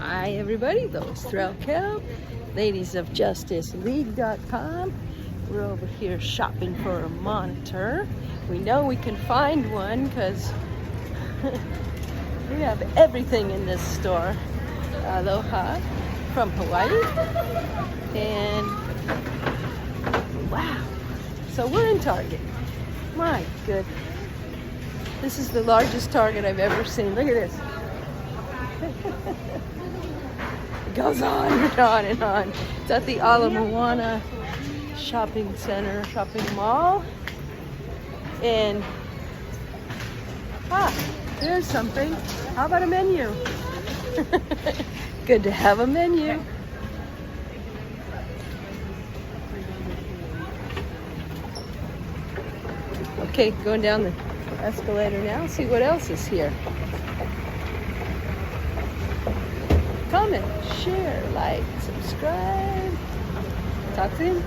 Hi everybody, Lois Threlkeld, Ladies of Justice League.com. We're over here shopping for a monitor. We know we can find one because we have everything in this store. Aloha from Hawaii. And wow, so we're in Target. My good. This is the largest Target I've ever seen. Look at this. It goes on and on and on. It's at the Ala Moana Shopping Center, shopping mall. And there's something. How about a menu? Good to have a menu. Okay, going down the escalator now. See what else is here. Comment, share, like, subscribe. Talk soon.